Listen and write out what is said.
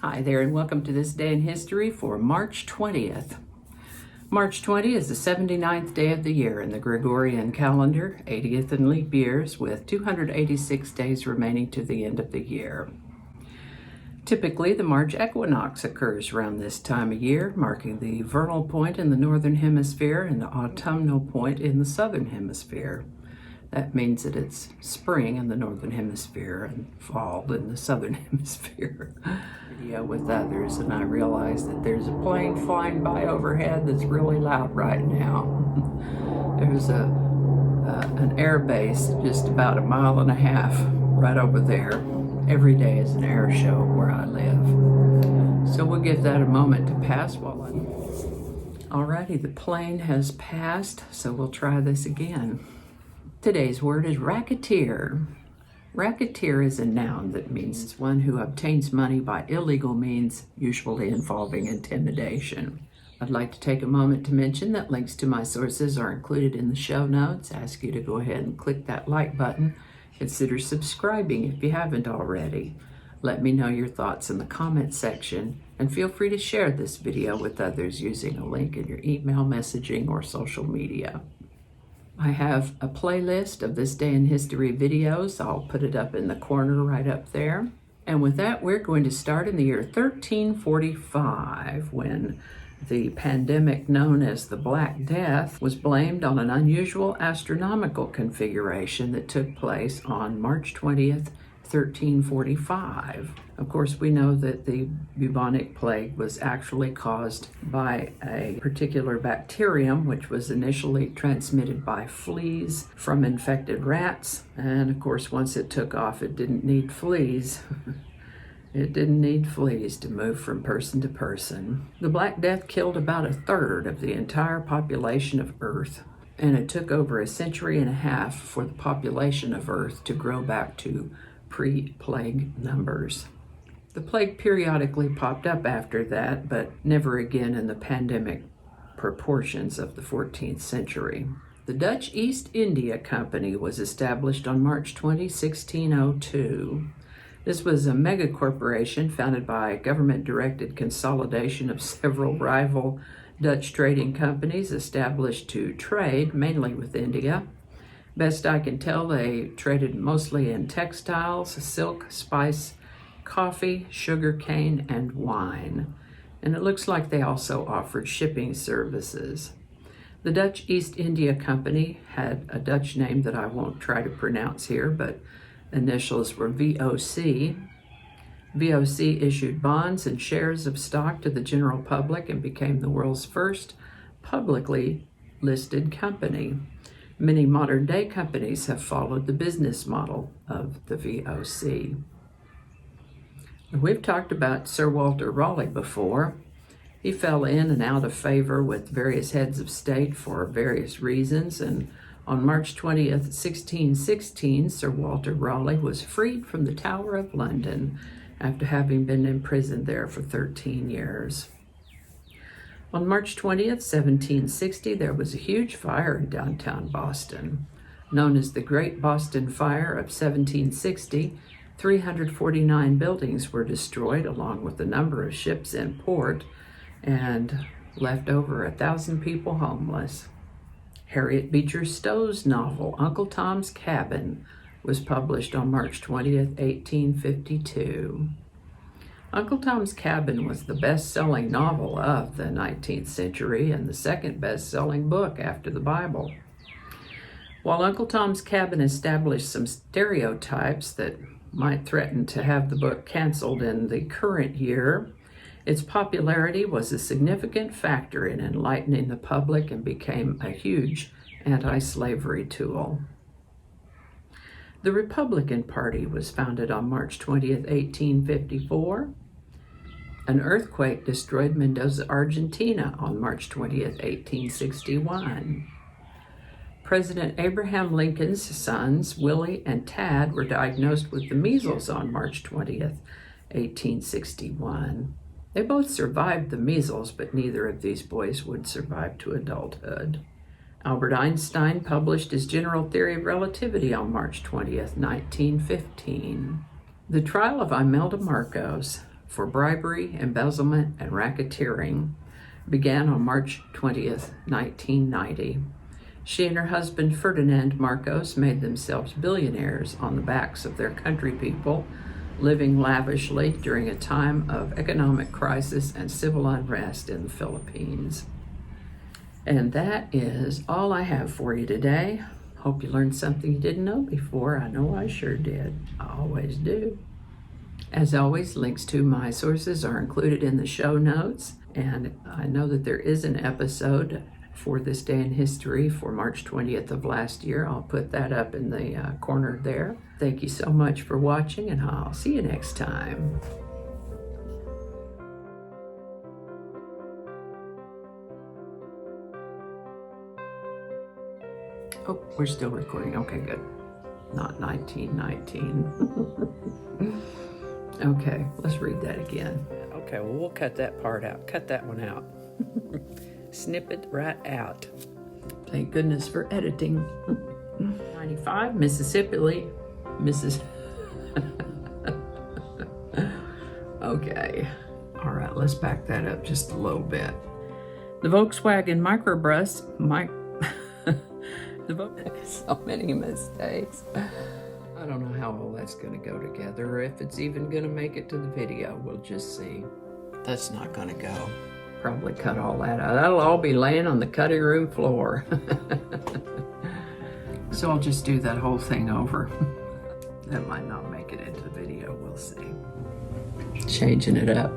Hi there, and welcome to this day in history for March 20th. March 20 is the 79th day of the year in the Gregorian calendar, 80th in leap years, with 286 days remaining to the end of the year. Typically, the March equinox occurs around this time of year, marking the vernal point in the northern hemisphere and the autumnal point in the southern hemisphere. That means that it's spring in the northern hemisphere and fall in the southern hemisphere. With others, and I realize that there's a plane flying by overhead that's really loud right now. There's an air base just about 1.5 miles right over there. Every day is an air show where I live. So we'll give that a moment to pass while Alrighty, the plane has passed, so we'll try this again. Today's word is racketeer. Racketeer is a noun that means one who obtains money by illegal means, usually involving intimidation. I'd like to take a moment to mention that links to my sources are included in the show notes. I ask you to go ahead and click that like button. Consider subscribing if you haven't already. Let me know your thoughts in the comment section, and feel free to share this video with others using a link in your email messaging or social media. I have a playlist of this day in history videos. I'll put it up in the corner right up there. And with that, we're going to start in the year 1345, when the pandemic known as the Black Death was blamed on an unusual astronomical configuration that took place on March 20th, 1345. Of course, we know that the bubonic plague was actually caused by a particular bacterium, which was initially transmitted by fleas from infected rats. And of course, once it took off, it didn't need fleas. It didn't need fleas to move from person to person. The Black Death killed about 1/3 of the entire population of Earth, and it took over 1.5 centuries for the population of Earth to grow back to pre-plague numbers. The plague periodically popped up after that, but never again in the pandemic proportions of the 14th century. The Dutch East India Company was established on March 20, 1602. This was a megacorporation founded by a government-directed consolidation of several rival Dutch trading companies established to trade mainly with India. Best I can tell, they traded mostly in textiles, silk, spice, coffee, sugar cane, and wine. And it looks like they also offered shipping services. The Dutch East India Company had a Dutch name that I won't try to pronounce here, but initials were VOC. VOC issued bonds and shares of stock to the general public and became the world's first publicly listed company. Many modern-day companies have followed the business model of the VOC. We've talked about Sir Walter Raleigh before. He fell in and out of favor with various heads of state for various reasons, and on March 20th, 1616, Sir Walter Raleigh was freed from the Tower of London after having been imprisoned there for 13 years. On March 20th, 1760, there was a huge fire in downtown Boston. Known as the Great Boston Fire of 1760, 349 buildings were destroyed, along with a number of ships in port, and left over 1,000 people homeless. Harriet Beecher Stowe's novel, Uncle Tom's Cabin, was published on March 20th, 1852. Uncle Tom's Cabin was the best-selling novel of the 19th century and the second best-selling book after the Bible. While Uncle Tom's Cabin established some stereotypes that might threaten to have the book canceled in the current year, its popularity was a significant factor in enlightening the public and became a huge anti-slavery tool. The Republican Party was founded on March 20th, 1854. An earthquake destroyed Mendoza, Argentina on March 20th, 1861. President Abraham Lincoln's sons, Willie and Tad, were diagnosed with the measles on March 20th, 1861. They both survived the measles, but neither of these boys would survive to adulthood. Albert Einstein published his general theory of relativity on March 20th, 1915. The trial of Imelda Marcos for bribery, embezzlement, and racketeering began on March 20th, 1990. She and her husband Ferdinand Marcos made themselves billionaires on the backs of their country people, living lavishly during a time of economic crisis and civil unrest in the Philippines. And that is all I have for you today. Hope you learned something you didn't know before. I know I sure did. I always do. As always, links to my sources are included in the show notes. And I know that there is an episode for this day in history for March 20th of last year. I'll put that up in the corner there. Thank you so much for watching, and I'll see you next time. Oh, we're still recording. Okay, good. Not 1919. Okay, let's read that again. Okay, well, we'll cut that part out. Cut that one out. Snip it right out. Thank goodness for editing. 95, Mississippi. Okay. All right, let's back that up just a little bit. The Volkswagen microbus, so many mistakes. I don't know how all that's going to go together, or if it's even going to make it to the video. We'll just see. That's not going to go. Probably cut all that out. That'll all be laying on the cutting room floor. So I'll just do that whole thing over. That might not make it into the video. We'll see. Changing it up.